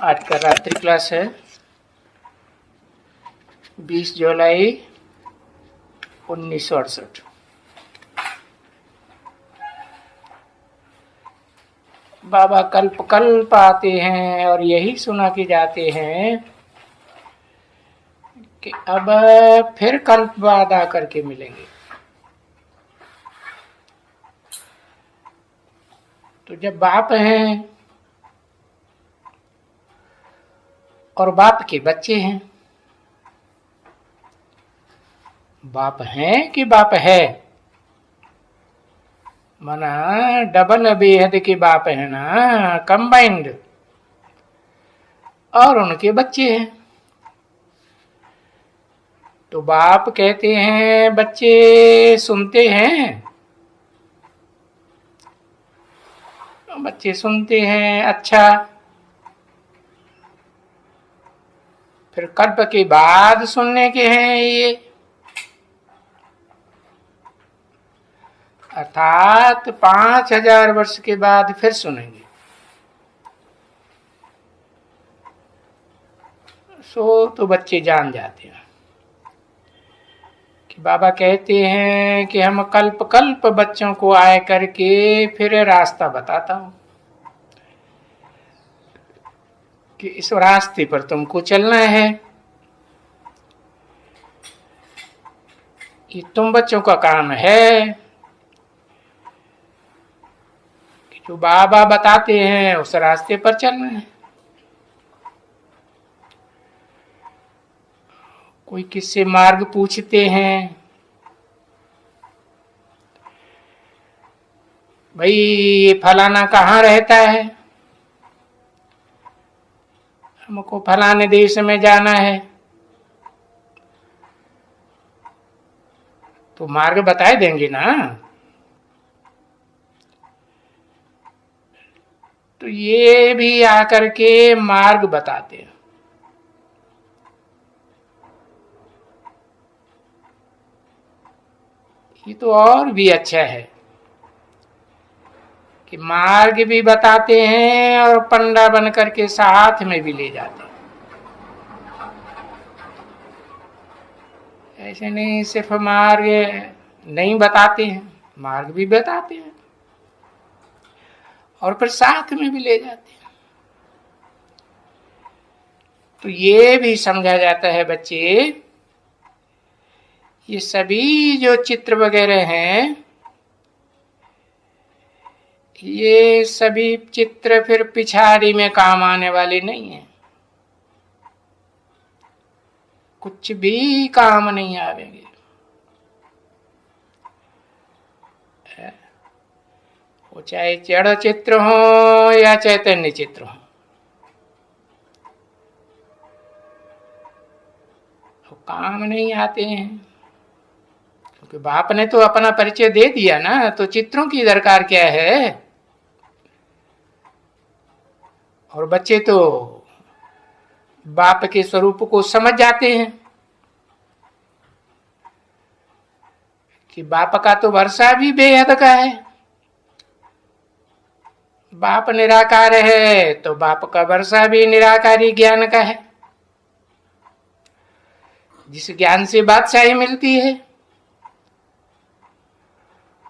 आज का रात्रि क्लास है 20 जुलाई 1968। बाबा कल्प कल्प आते हैं और यही सुना के जाते हैं कि अब फिर कल्प बाद आकर के मिलेंगे। तो जब बाप हैं और बाप के बच्चे हैं, बाप हैं कि बाप है, माना डबल बेहद के बाप है ना, कंबाइंड, और उनके बच्चे हैं। तो बाप कहते हैं बच्चे सुनते हैं, बच्चे सुनते हैं। अच्छा, फिर कल्प के बाद सुनने के हैं ये, अर्थात 5000 वर्ष के बाद फिर सुनेंगे। सो तो बच्चे जान जाते हैं कि बाबा कहते हैं कि हम कल्प कल्प बच्चों को आए करके फिर रास्ता बताता हूं कि इस रास्ते पर तुमको चलना है। ये तुम बच्चों का काम है कि जो बाबा बताते हैं उस रास्ते पर चलना है। कोई किससे मार्ग पूछते हैं, भाई ये फलाना कहाँ रहता है, हमको फलाने देश में जाना है, तो मार्ग बताए देंगे ना। तो ये भी आकर के मार्ग बताते हैं। ये तो और भी अच्छा है कि मार्ग भी बताते हैं और पंडा बन करके साथ में भी ले जाते हैं। ऐसे नहीं सिर्फ मार्ग नहीं बताते हैं, मार्ग भी बताते हैं और फिर साथ में भी ले जाते हैं। तो ये भी समझा जाता है बच्चे, ये सभी जो चित्र वगैरह हैं, ये सभी चित्र फिर पिछाड़ी में काम आने वाले नहीं है, कुछ भी काम नहीं आवेंगे। वो चाहे जड़ चित्र हो या चैतन्य चित्र हो, तो काम नहीं आते हैं, क्योंकि बाप ने तो अपना परिचय दे दिया ना, तो चित्रों की दरकार क्या है। और बच्चे तो बाप के स्वरूप को समझ जाते हैं कि बाप का तो वर्षा भी बेहद का है। बाप निराकार है तो बाप का वर्षा भी निराकारी ज्ञान का है, जिस ज्ञान से बादशाही मिलती है।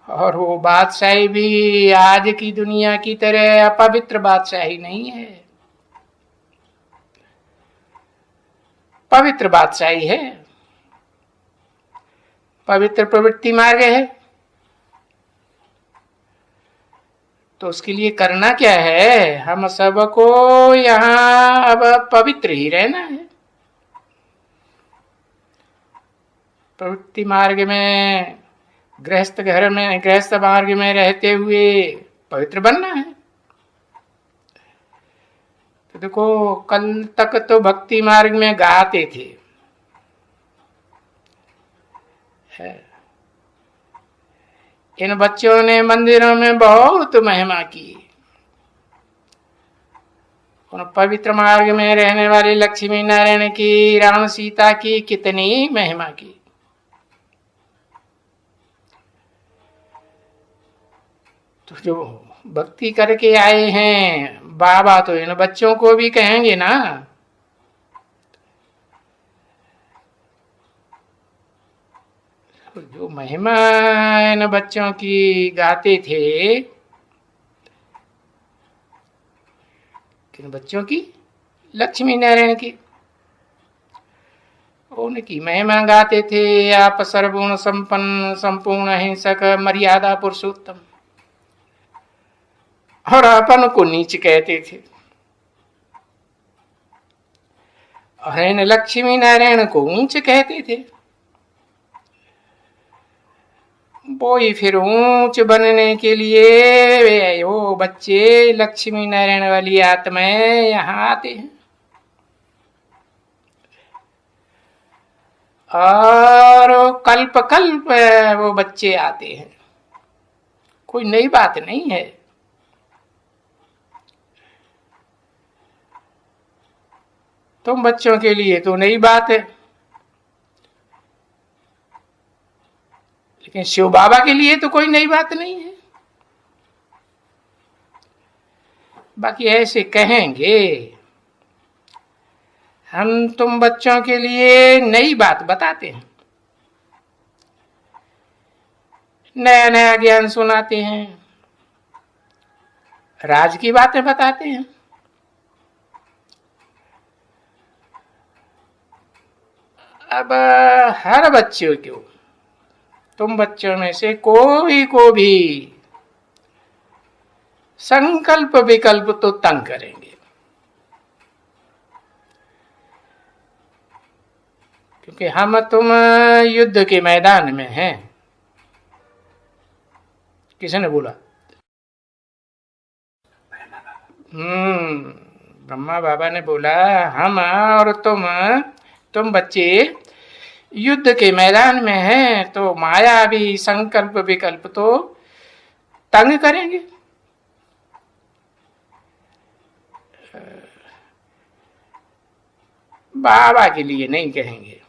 और वो बादशाही भी आज की दुनिया की तरह अपवित्र बादशाही नहीं है, पवित्र बादशाही है, पवित्र प्रवृत्ति मार्ग है। तो उसके लिए करना क्या है, हम सबको यहाँ अब पवित्र ही रहना है। प्रवृत्ति मार्ग में, गृहस्थ घर में, गृहस्थ मार्ग में रहते हुए पवित्र बनना है। तो देखो, कल तक तो भक्ति मार्ग में गाते थे, इन बच्चों ने मंदिरों में बहुत महिमा की। उन पवित्र मार्ग में रहने वाले लक्ष्मी नारायण की, राम सीता की कितनी महिमा की। तो जो भक्ति करके आए हैं बाबा, तो इन बच्चों को भी कहेंगे ना। जो महिमा इन बच्चों की गाते थे, किन बच्चों की? लक्ष्मी नारायण की। उनकी महिमा गाते थे। आप सर्वगुण संपन्न, संपूर्ण अहिंसक, मर्यादा पुरुषोत्तम, और अपन को नीच कहते थे। और इन लक्ष्मी नारायण को ऊंच कहते थे। वो ही फिर ऊंच बनने के लिए वो बच्चे लक्ष्मी नारायण वाली आत्माएं यहाँ आते हैं, और कल्प कल्प वो बच्चे आते हैं। कोई नई बात नहीं है। तुम बच्चों के लिए तो नई बात है, लेकिन शिव बाबा के लिए तो कोई नई बात नहीं है। बाकी ऐसे कहेंगे, हम तुम बच्चों के लिए नई बात बताते हैं, नया नया ज्ञान सुनाते हैं, राज की बातें बताते हैं। अब हर बच्चे को, तुम बच्चों में से कोई को भी संकल्प विकल्प तो तंग करेंगे, क्योंकि हम तुम युद्ध के मैदान में हैं। किसने बोला? ब्रह्मा बाबा ने बोला, हम और तुम बच्चे युद्ध के मैदान में हैं, तो माया भी संकल्प विकल्प तो तंग करेंगे। बाबा के लिए नहीं कहेंगे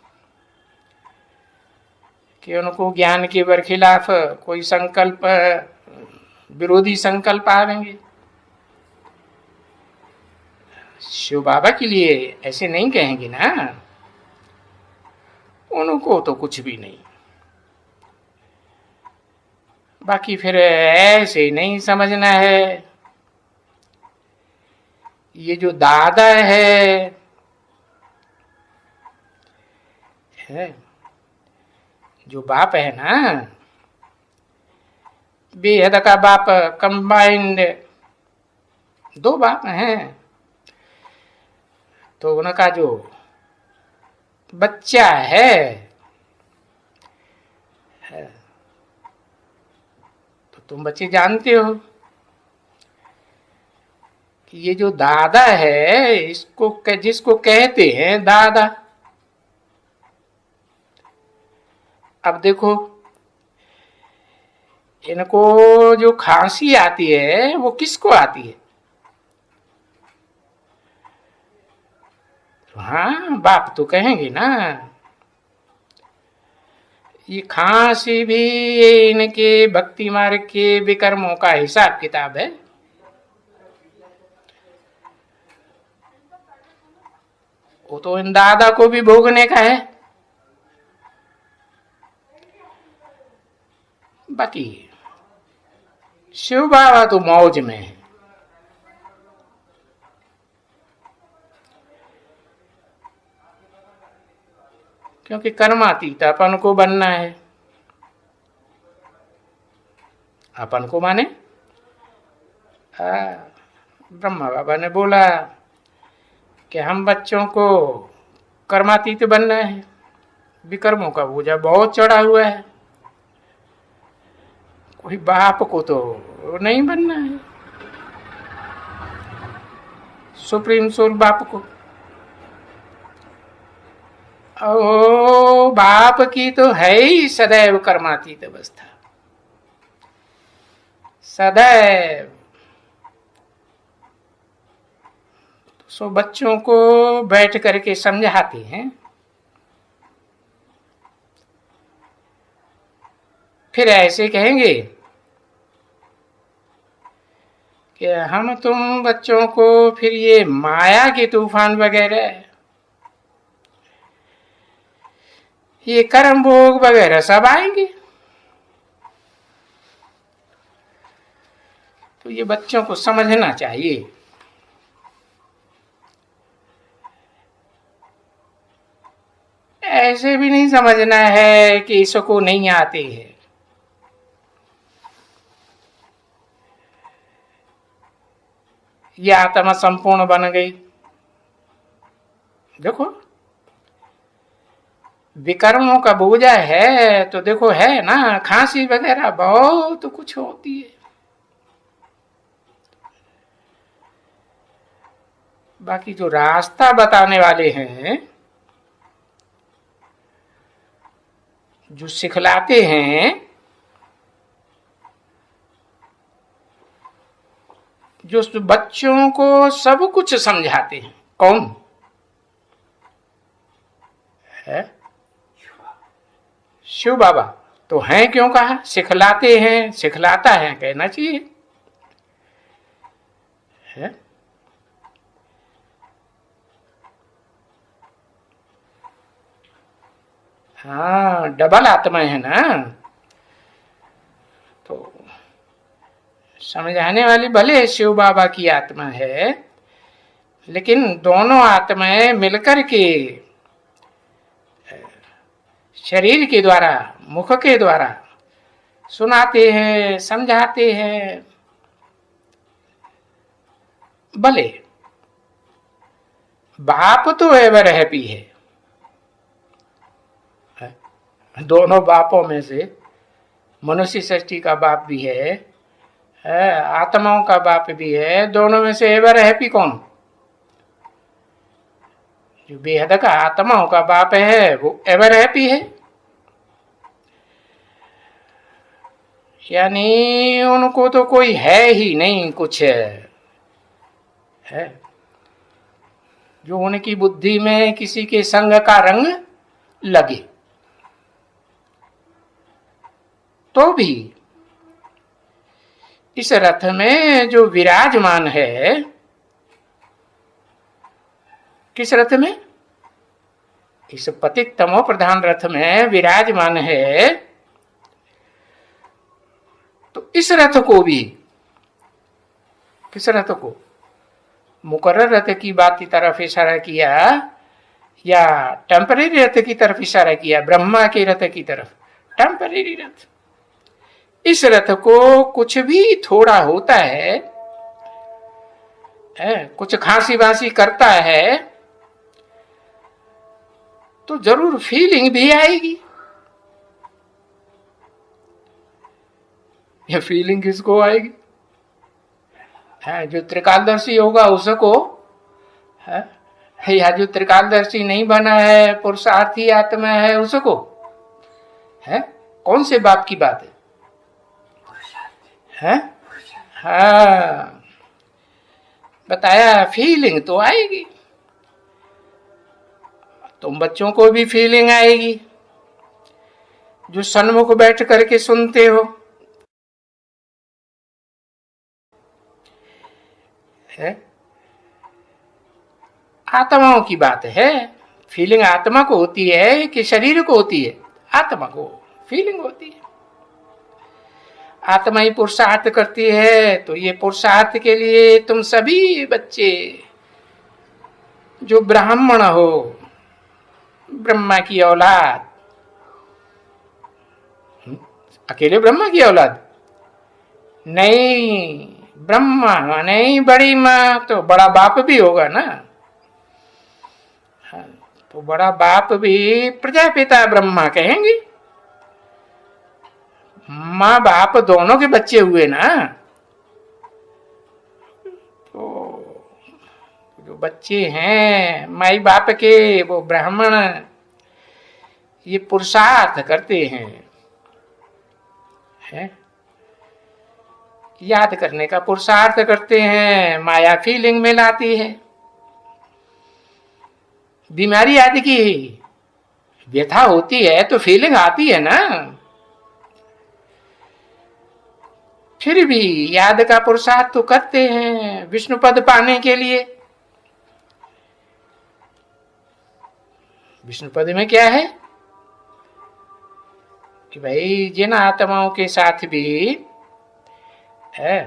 कि उनको ज्ञान के बरखिलाफ कोई संकल्प, विरोधी संकल्प आवेंगे। शिव बाबा के लिए ऐसे नहीं कहेंगे ना, उनको तो कुछ भी नहीं। बाकी फिर ऐसे नहीं समझना है, ये जो दादा है जो बाप है ना, बेहद का बाप, कंबाइंड दो बाप हैं, तो उनका जो बच्चा है तो तुम बच्चे जानते हो कि ये जो दादा है, इसको जिसको कहते हैं दादा। अब देखो, इनको जो खांसी आती है वो किसको आती है? हाँ, बाप तो कहेंगे ना। ये खांसी भी इनके भक्ति मार्ग के विकर्मों का हिसाब किताब है। वो तो इन दादा को भी भोगने का है। बाकी शिव बाबा तो मौज में है, क्योंकि कर्मातीत अपन को बनना है। अपन को माने ब्रह्मा बाबा ने बोला कि हम बच्चों को कर्मातीत बनना है, विकर्मों का बोझा बहुत चढ़ा हुआ है। कोई बाप को तो नहीं बनना है, सुप्रीम सोल बाप को। ओ बाप की तो है ही सदैव कर्मातीत अवस्था, सदैव। सो बच्चों को बैठ करके समझाते हैं, फिर ऐसे कहेंगे हम तुम बच्चों को फिर ये माया के तूफान वगैरह, ये कर्म भोग वगैरह सब आएंगे। तो ये बच्चों को समझना चाहिए। ऐसे भी नहीं समझना है कि इसको नहीं आते हैं। ये आत्मा संपूर्ण बन गई। देखो विकर्मों का बोझा है तो देखो है ना, खांसी वगैरह बहुत कुछ होती है। बाकी जो रास्ता बताने वाले हैं, जो सिखलाते हैं, जो बच्चों को सब कुछ समझाते हैं, कौन है? शिव बाबा। तो हैं क्यों कहा? सिखलाते हैं, सिखलाता है कहना चाहिए है? हाँ, डबल आत्मा है ना। तो समझाने वाली भले शिव बाबा की आत्मा है, लेकिन दोनों आत्माएं मिलकर के शरीर के द्वारा, मुख के द्वारा सुनाते हैं, समझाते हैं। भले बाप तो एवर हैप्पी है, दोनों बापों में से मनुष्य सृष्टि का बाप भी है, आत्माओं का बाप भी है। दोनों में से एवर हैप्पी कौन? जो बेहद का आत्माओं का बाप है वो एवर हैप्पी है। यानी उनको तो कोई है ही नहीं कुछ है जो उनकी बुद्धि में किसी के संग का रंग लगे। तो भी इस रथ में जो विराजमान है, किस रथ में? इस पतित तमो प्रधान रथ में विराजमान है। तो इस रथ को भी, किस रथ को? मुकर्रर रथ की बात की तरफ इशारा किया या टेम्परेरी रथ की तरफ इशारा किया? ब्रह्मा के रथ की तरफ, टेम्परेरी रथ। इस रथ को कुछ भी थोड़ा होता है, कुछ खांसी बांसी करता है तो जरूर फीलिंग भी आएगी। ये फीलिंग किसको आएगी? जो त्रिकालदर्शी होगा उसको है, या जो त्रिकालदर्शी नहीं बना है, पुरुषार्थी आत्मा है उसको है। कौन से बाप की बात है? हाँ, बताया फीलिंग तो आएगी। तुम बच्चों को भी फीलिंग आएगी जो सन्मुख बैठ करके सुनते हो है। आत्माओं की बात है। फीलिंग आत्मा को होती है कि शरीर को होती है? आत्मा को फीलिंग होती है। आत्मा ही पुरुषार्थ करती है। तो ये पुरुषार्थ के लिए तुम सभी बच्चे जो ब्राह्मण हो, ब्रह्मा की औलाद, अकेले ब्रह्मा की औलाद नहीं, ब्रह्मा नहीं, बड़ी माँ तो बड़ा बाप भी होगा ना। तो बड़ा बाप भी प्रजापिता ब्रह्मा कहेंगे। माँ बाप दोनों के बच्चे हुए ना। तो जो बच्चे हैं माई बाप के, वो ब्राह्मण ये पुरुषार्थ करते हैं है? याद करने का पुरुषार्थ करते हैं। माया फीलिंग में लाती है। बीमारी आदि की व्यथा होती है तो फीलिंग आती है ना। फिर भी याद का पुरुषार्थ तो करते हैं विष्णु पद पाने के लिए। विष्णु पद में क्या है कि भाई जिन आत्माओं के साथ भी है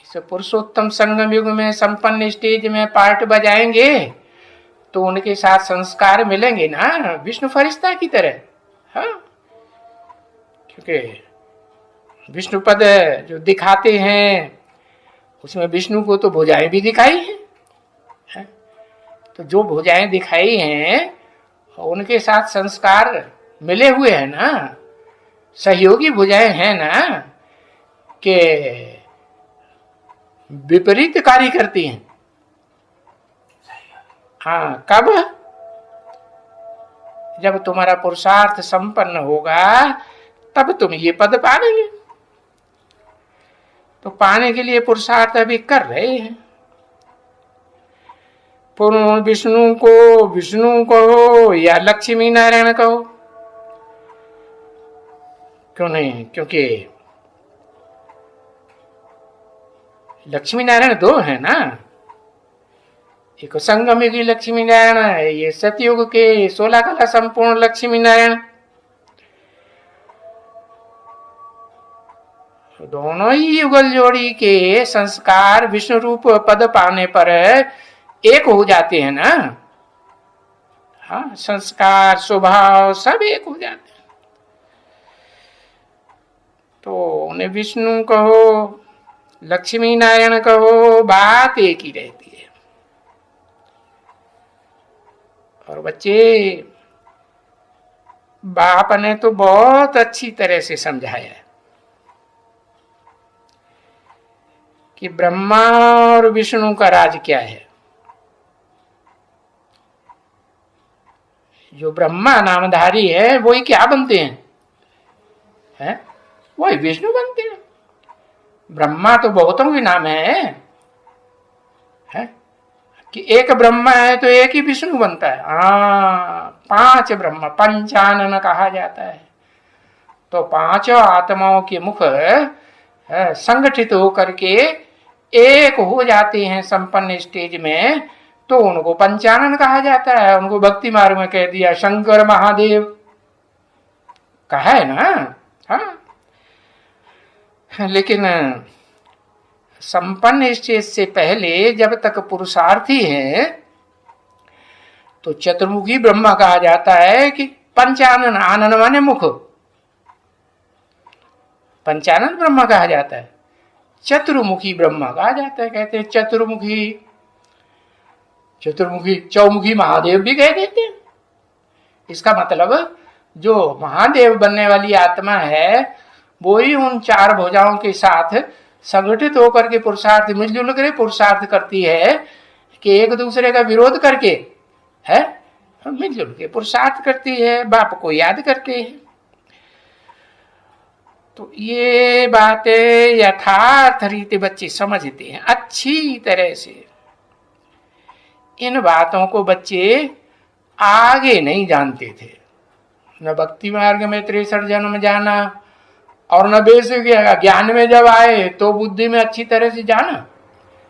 इस पुरुषोत्तम संगम युग में संपन्न स्टेज में पार्ट बजाएंगे तो उनके साथ संस्कार मिलेंगे ना विष्णु फरिश्ता की तरह। हाँ, क्योंकि विष्णु पद जो दिखाते हैं उसमें विष्णु को तो भुजाएं भी दिखाई है? तो जो भुजाएं दिखाई हैं उनके साथ संस्कार मिले हुए हैं ना, सहयोगी भुजाएं हैं ना कि विपरीत कार्य करती हैं। हाँ, कब? जब तुम्हारा पुरुषार्थ संपन्न होगा तब तुम ये पद पाएंगे। तो पाने के लिए पुरुषार्थ अभी कर रहे हैं। पूर्ण विष्णु को विष्णु कहो या लक्ष्मी नारायण कहो, क्यों नहीं? क्योंकि लक्ष्मी नारायण दो है ना, एक संगम युगी लक्ष्मी नारायण है, ये सतयुग के 16 कला संपूर्ण लक्ष्मी नारायण। दोनों ही युगल जोड़ी के संस्कार विष्णु रूप पद पाने पर एक हो जाते हैं ना। हाँ, संस्कार स्वभाव सब एक हो जाते हैं। तो उन्हें विष्णु कहो लक्ष्मी नारायण कहो, बात एक ही रहती है। और बच्चे, बाप ने तो बहुत अच्छी तरह से समझाया है कि ब्रह्मा और विष्णु का राज क्या है। जो ब्रह्मा नामधारी है वही क्या बनते हैं? वही विष्णु बनते हैं। ब्रह्मा तो बहुतों के नाम है कि एक ब्रह्मा है तो एक ही विष्णु बनता है। हाँ, 5 ब्रह्मा, पंचानन कहा जाता है। तो 5 आत्माओं के मुख संगठित होकर के एक हो जाते हैं संपन्न स्टेज में, तो उनको पंचानन कहा जाता है। उनको भक्ति मार्ग में कह दिया शंकर महादेव कहा है ना। हाँ, लेकिन संपन्न स्टेज से पहले जब तक पुरुषार्थी है तो चतुर्मुखी ब्रह्मा कहा जाता है कि पंचानन, आनन माने मुख, पंचानन ब्रह्मा कहा जाता है। चतुर्मुखी ब्रह्मा कहा जाता है, कहते हैं चतुर्मुखी, चतुर्मुखी चौमुखी महादेव भी कह देते हैं। इसका मतलब जो महादेव बनने वाली आत्मा है वो ही उन 4 भुजाओं के साथ संगठित होकर के पुरुषार्थ मिलजुल कर पुरुषार्थ करती है कि एक दूसरे का विरोध करके है मिलजुल के पुरुषार्थ करती है, बाप को याद करते हैं। तो ये बातें यथार्थ रीति बच्चे समझते हैं अच्छी तरह से। इन बातों को बच्चे आगे नहीं जानते थे, न भक्ति मार्ग में 63 जन्म जाना और न बेसिक ज्ञान में जब आए तो बुद्धि में अच्छी तरह से जाना।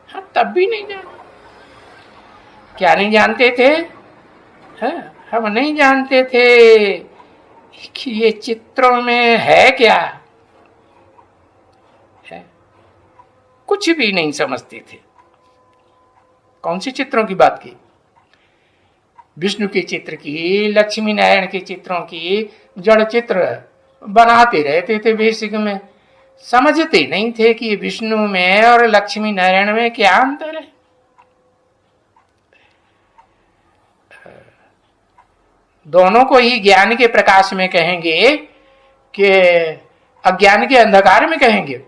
हाँ, तब भी नहीं जाना। क्या नहीं जानते थे? हम नहीं जानते थे कि ये चित्रों में है क्या है, कुछ भी नहीं समझते थे। कौन सी चित्रों की बात की? विष्णु के चित्र की, लक्ष्मी नारायण के चित्रों की, जड़ चित्र बनाते रहते थे। बेसिक में समझते नहीं थे कि विष्णु में और लक्ष्मी नारायण में क्या अंतर है। दोनों को ही ज्ञान के प्रकाश में कहेंगे कि अज्ञान के अंधकार में कहेंगे।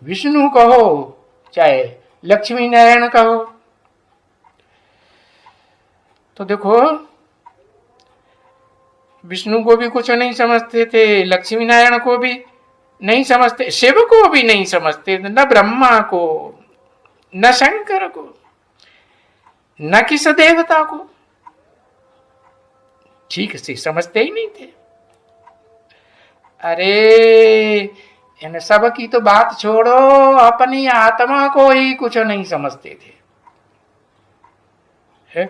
विष्णु कहो चाहे लक्ष्मी नारायण कहो। तो देखो, विष्णु को भी कुछ नहीं समझते थे, लक्ष्मी नारायण को भी नहीं समझते, शिव को भी नहीं समझते, न ब्रह्मा को, न शंकर को, न किस देवता को ठीक से समझते ही नहीं थे। अरे इन सब की तो बात छोड़ो, अपनी आत्मा को ही कुछ नहीं समझते थे, है?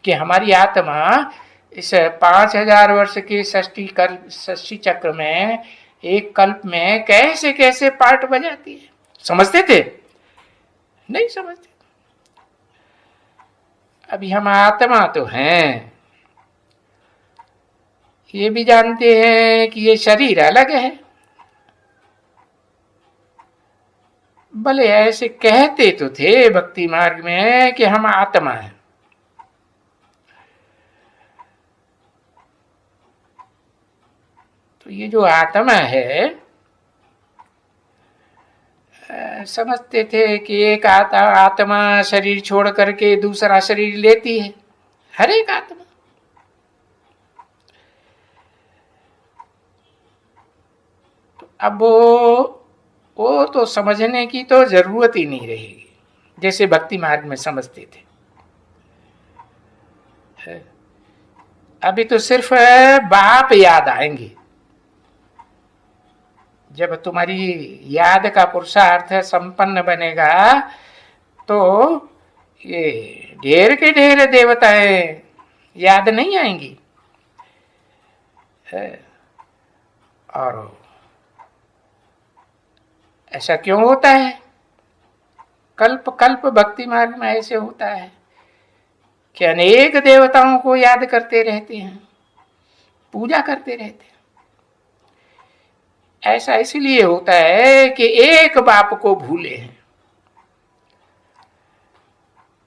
कि हमारी आत्मा इस 5,000 वर्ष के षष्ठी चक्र में एक कल्प में कैसे कैसे पार्ट बजाती है, समझते थे? नहीं समझते। अभी हम आत्मा तो हैं, ये भी जानते हैं कि ये शरीर अलग है, भले ऐसे कहते तो थे भक्ति मार्ग में कि हम आत्मा हैं। तो ये जो आत्मा है, समझते थे कि एक आत्मा शरीर छोड़ करके दूसरा शरीर लेती है, हर एक आत्मा। तो अब वो तो समझने की तो जरूरत ही नहीं रहेगी, जैसे भक्ति मार्ग में समझते थे। अभी तो सिर्फ बाप याद आएंगे। जब तुम्हारी याद का पुरुषार्थ संपन्न बनेगा तो ये ढेर के ढेर देवताएं याद नहीं आएंगी। और ऐसा क्यों होता है? कल्प कल्प भक्ति मार्ग में ऐसे होता है कि अनेक देवताओं को याद करते रहते हैं, पूजा करते रहते हैं। ऐसा इसलिए होता है कि एक बाप को भूले हैं।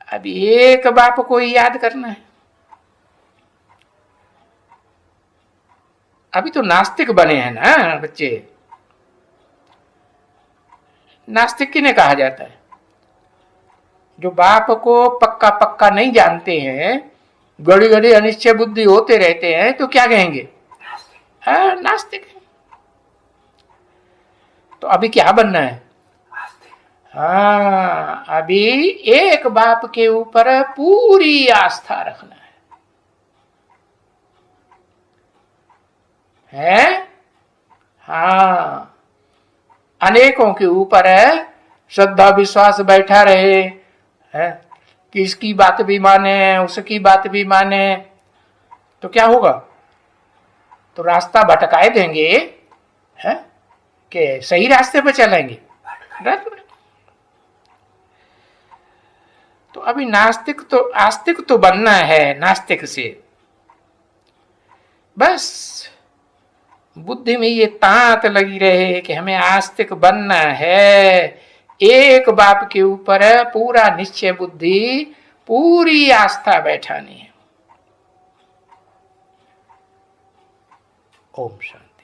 अब एक बाप को ही याद करना है। अभी तो नास्तिक बने हैं ना बच्चे। नास्तिक किन्हें कहा जाता है? जो बाप को पक्का पक्का नहीं जानते हैं, घड़ी घड़ी अनिश्चय बुद्धि होते रहते हैं, तो क्या कहेंगे? नास्तिक है। तो अभी क्या बनना है? हाँ, अभी एक बाप के ऊपर पूरी आस्था रखना है? हाँ, अनेकों के ऊपर श्रद्धा विश्वास बैठा रहे है कि इसकी बात भी माने, उसकी बात भी माने, तो क्या होगा? तो रास्ता भटकाए देंगे है कि सही रास्ते पर चलेंगे। तो अभी नास्तिक तो आस्तिक तो बनना है नास्तिक से। बस बुद्धि में ये तांत लगी रहे कि हमें आस्तिक बनना है, एक बाप के ऊपर पूरा निश्चय बुद्धि, पूरी आस्था बैठानी है। ओम शांति।